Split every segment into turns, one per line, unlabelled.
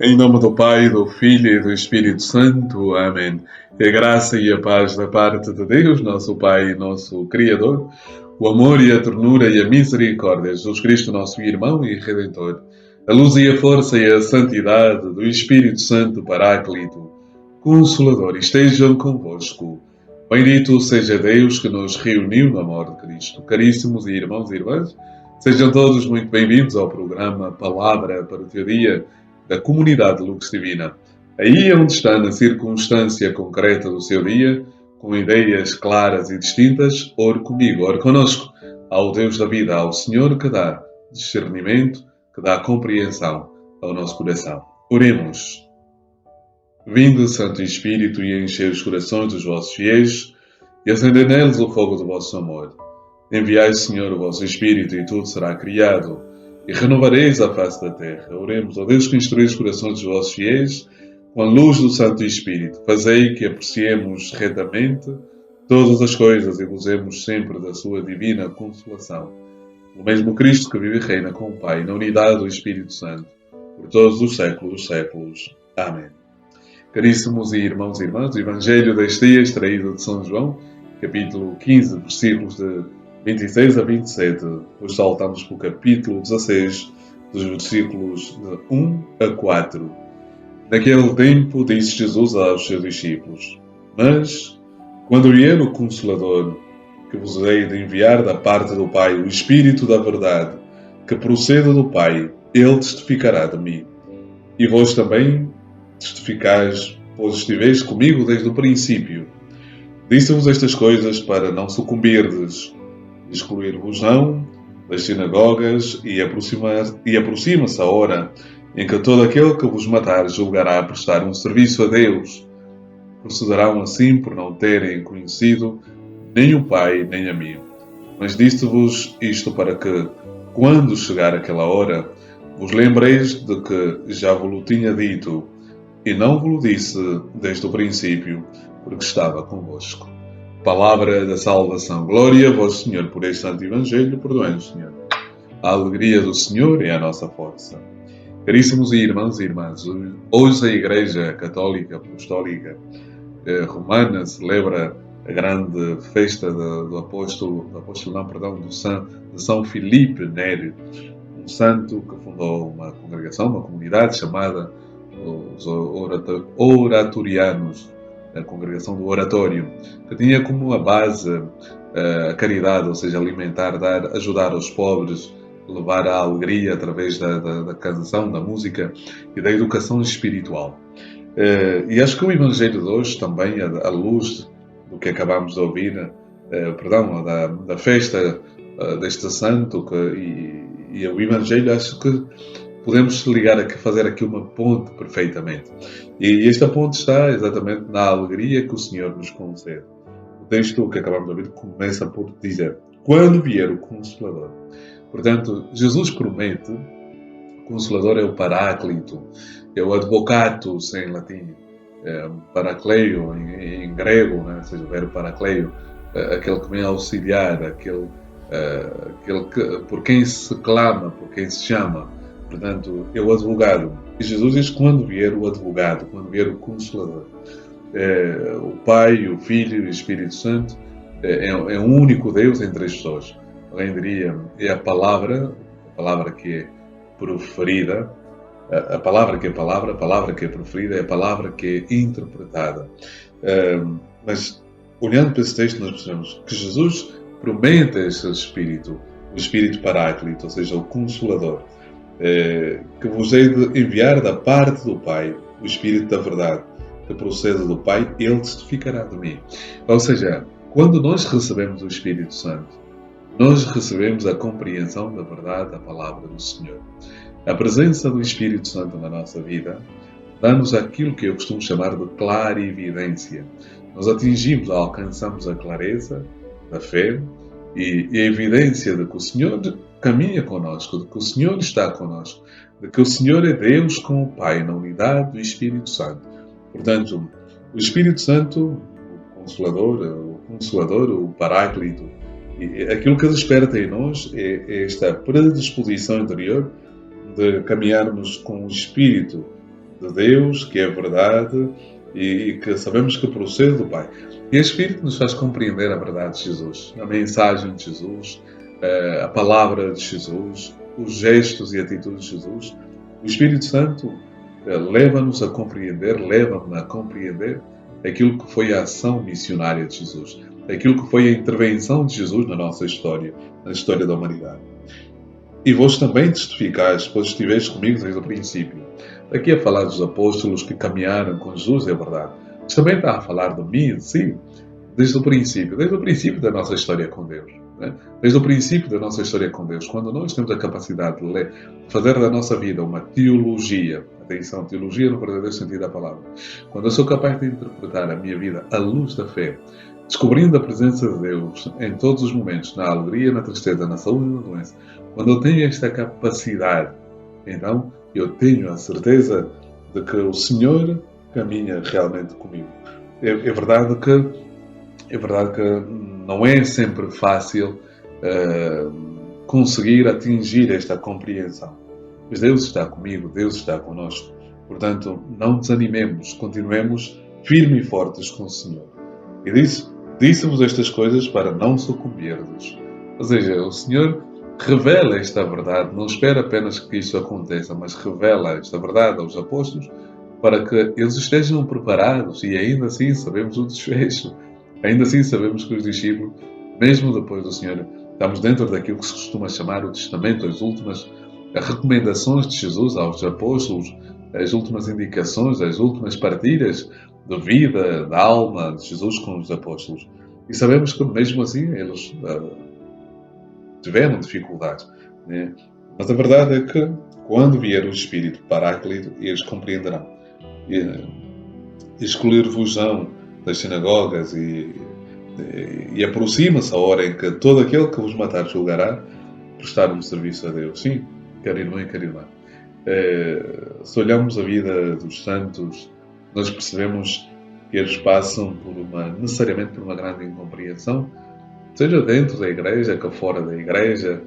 Em nome do Pai, do Filho e do Espírito Santo. Amém. Que a graça e a paz da parte de Deus, nosso Pai e nosso Criador, o amor e a ternura e a misericórdia de Jesus Cristo, nosso irmão e Redentor, a luz e a força e a santidade do Espírito Santo Paráclito, Consolador, estejam convosco. Bendito seja Deus que nos reuniu no amor de Cristo. Caríssimos irmãos e irmãs, sejam todos muito bem-vindos ao programa Palavra para o Teu Dia, da comunidade Lux Divina. Aí onde está na circunstância concreta do seu dia, com ideias claras e distintas, ore comigo, ore conosco, ao Deus da vida, ao Senhor que dá discernimento, que dá compreensão ao nosso coração. Oremos. Vinde, Santo Espírito, e enchei os corações dos vossos fiéis, e acendei neles o fogo do vosso amor. Enviai, Senhor, o vosso Espírito, e tudo será criado, e renovareis a face da terra. Oremos, ó Deus, que instruís os corações dos vossos fiéis, com a luz do Santo Espírito. Fazei que apreciemos retamente todas as coisas e gozemos sempre da sua divina consolação. O mesmo Cristo que vive e reina com o Pai, na unidade do Espírito Santo, por todos os séculos dos séculos. Amém. Caríssimos irmãos e irmãs, o Evangelho deste dia, extraído de São João, capítulo 15, versículos de 26 a 27. Hoje saltamos para o capítulo 16, dos versículos de 1 a 4. Naquele tempo disse Jesus aos seus discípulos: Mas, quando vier o Consolador, que vos hei de enviar da parte do Pai, o Espírito da verdade, que procede do Pai, ele testificará de mim. E vós também testificais, pois estiveis comigo desde o princípio. Disse-vos estas coisas para não sucumbirdes. Excluir-vos não das sinagogas, e aproxima-se a hora em que todo aquele que vos matar julgará prestar um serviço a Deus. Procederão assim por não terem conhecido nem o Pai nem a mim. Mas disse-vos isto para que, quando chegar aquela hora, vos lembreis de que já vos tinha dito, e não vos disse desde o princípio, porque estava convosco. Palavra da salvação. Glória a vós, Senhor, por este santo Evangelho. Perdoai-nos, Senhor. A alegria do Senhor é a nossa força. Caríssimos irmãos e irmãs, hoje a Igreja Católica Apostólica Romana celebra a grande festa de São Filipe Neri, um santo que fundou uma congregação, uma comunidade chamada os Oratorianos, a congregação do Oratório, que tinha como a base a caridade, ou seja, alimentar, ajudar os pobres, levar a alegria através da canção, da música e da educação espiritual. E acho que o Evangelho de hoje também, à luz do que acabamos de ouvir, da festa deste santo, e o Evangelho, acho que podemos ligar aqui, fazer aqui uma ponte perfeitamente. E esta ponte está exatamente na alegria que o Senhor nos concede. O texto que acabamos de ouvir começa por dizer: quando vier o Consolador. Portanto, Jesus promete, o Consolador é o Paráclito, é o Advocatus em latim, Paracleio em grego, né? Ou seja, o verbo Paracleio, aquele que vem auxiliar, aquele por quem se clama, por quem se chama. Portanto, é o advogado. E Jesus diz: quando vier o advogado, quando vier o Consolador. O Pai, o Filho e o Espírito Santo é um único Deus em três pessoas. Alguém diria, é a palavra que é proferida, a palavra que é palavra, a palavra que é proferida, é a palavra que é interpretada. Mas, olhando para esse texto, nós percebemos que Jesus promete esse Espírito, o Espírito Paráclito, ou seja, o Consolador, que vos hei de enviar da parte do Pai, o Espírito da verdade, que procede do Pai, ele testificará de mim. Ou seja, quando nós recebemos o Espírito Santo, nós recebemos a compreensão da verdade da palavra do Senhor. A presença do Espírito Santo na nossa vida dá-nos aquilo que eu costumo chamar de clarividência. Nós alcançamos a clareza da fé e a evidência de que o Senhor caminha conosco, de que o Senhor está conosco, de que o Senhor é Deus com o Pai, na unidade do Espírito Santo. Portanto, o Espírito Santo, o Consolador, o Paráclito, aquilo que desperta em nós é esta predisposição interior de caminharmos com o espírito de Deus, que é verdade e que sabemos que procede do Pai. E o Espírito nos faz compreender a verdade de Jesus, a mensagem de Jesus, a palavra de Jesus, os gestos e atitudes de Jesus. O Espírito Santo leva-nos a compreender, leva-me a compreender aquilo que foi a ação missionária de Jesus, aquilo que foi a intervenção de Jesus na nossa história, na história da humanidade. E vos também testificais, pois estiveste comigo desde o princípio. Aqui a falar dos apóstolos que caminharam com Jesus, é verdade. Mas também está a falar de mim, sim, desde o princípio da nossa história com Deus. Né? Desde o princípio da nossa história com Deus, quando nós temos a capacidade de ler, de fazer da nossa vida uma teologia, atenção, teologia no verdadeiro sentido da palavra, quando eu sou capaz de interpretar a minha vida à luz da fé, descobrindo a presença de Deus em todos os momentos, na alegria, na tristeza, na saúde e na doença, quando eu tenho esta capacidade, então eu tenho a certeza de que o Senhor caminha realmente comigo. É verdade que não é sempre fácil conseguir atingir esta compreensão. Mas Deus está comigo, Deus está connosco. Portanto, não desanimemos, continuemos firmes e fortes com o Senhor. E disse-vos estas coisas para não sucumbirdes. Ou seja, o Senhor revela esta verdade, não espera apenas que isso aconteça, mas revela esta verdade aos apóstolos para que eles estejam preparados e ainda assim sabemos o desfecho. Ainda assim sabemos que os discípulos, mesmo depois do Senhor, estamos dentro daquilo que se costuma chamar o testamento, as últimas recomendações de Jesus aos apóstolos, as últimas indicações, as últimas partilhas de vida, da alma de Jesus com os apóstolos. E sabemos que mesmo assim eles tiveram dificuldades. Né? Mas a verdade é que quando vier o Espírito Paráclito, eles compreenderão. Escolher-vos-ão das sinagogas e aproxima-se a hora em que todo aquele que vos matar julgará prestar um serviço a Deus. Sim, quer irmão e quer irmã. Se olharmos a vida dos santos, nós percebemos que eles passam necessariamente por uma grande incompreensão, seja dentro da igreja, que fora da igreja,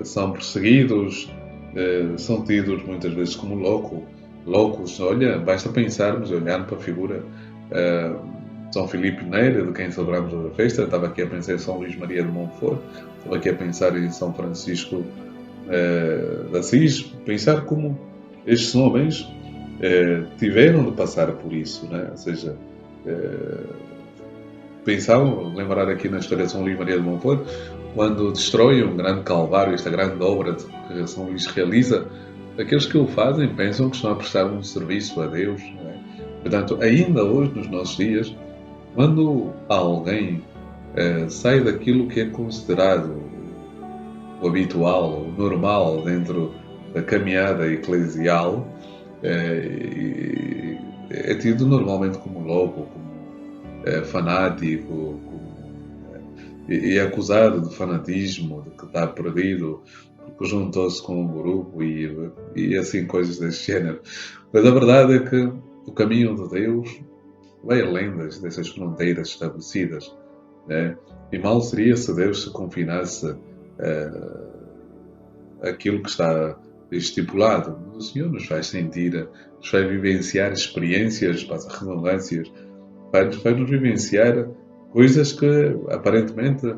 são perseguidos, são tidos muitas vezes como loucos. Olha, basta pensarmos, olhando para a figura São Filipe Neri, de quem celebramos a festa. Estava aqui a pensar em São Luís Maria de Montfort, estava aqui a pensar em São Francisco de Assis, pensar como estes homens tiveram de passar por isso, né? Ou seja, lembrar aqui na história de São Luís Maria de Montfort, quando destroem um grande calvário, esta grande obra que São Luís realiza, aqueles que o fazem pensam que estão a prestar um serviço a Deus. Né? Portanto, ainda hoje, nos nossos dias, quando alguém sai daquilo que é considerado o habitual, o normal dentro da caminhada eclesial, é tido normalmente como louco, como fanático, e é acusado de fanatismo, de que está perdido, porque juntou-se com um grupo e assim coisas desse género. Mas a verdade é que o caminho de Deus vai além dessas fronteiras estabelecidas. Né? E mal seria se Deus se confinasse aquilo que está estipulado. O Senhor nos faz sentir, nos faz vivenciar experiências, passa redundâncias, vai-nos vivenciar coisas que aparentemente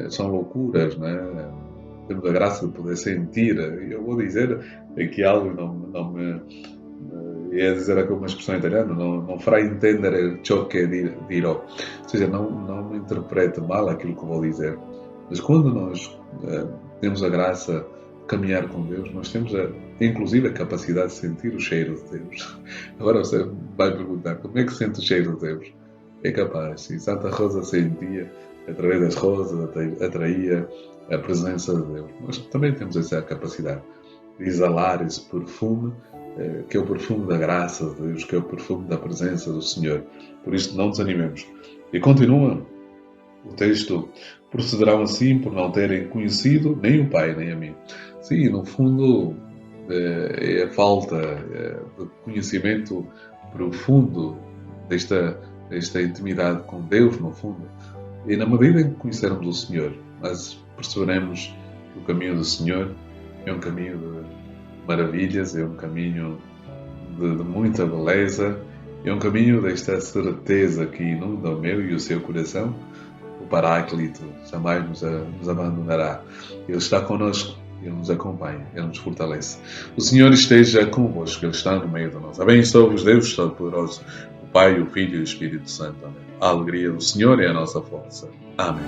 são loucuras, né? Temos a graça de poder sentir. Eu vou dizer aqui algo, não me ia dizer aqui uma expressão italiana, não fará entender ciò che dirò. Ou seja, não me interprete mal aquilo que vou dizer. Mas quando nós temos a graça de caminhar com Deus, nós temos inclusive a capacidade de sentir o cheiro de Deus. Agora você vai perguntar, como é que sente o cheiro de Deus? É capaz. E Santa Rosa sentia, através das rosas, atraía a presença de Deus. Nós também temos essa capacidade de exalar esse perfume, que é o perfume da graça de Deus, que é o perfume da presença do Senhor. Por isso, não desanimemos. E continua o texto: procederão assim por não terem conhecido nem o Pai nem a mim. Sim, no fundo, é a falta de conhecimento profundo desta intimidade com Deus, no fundo. E na medida em que conhecermos o Senhor, mas perceberemos que o caminho do Senhor é um caminho de maravilhas, é um caminho de muita beleza e um caminho desta certeza que inunda o meu e o seu coração. O Paráclito jamais nos abandonará. Ele está conosco, Ele nos acompanha, Ele nos fortalece. O Senhor esteja convosco, Ele está no meio de nós. Abençoe-vos Deus Todo-Poderoso, o Pai, o Filho e o Espírito Santo. Amém. A alegria do Senhor é a nossa força. Amém.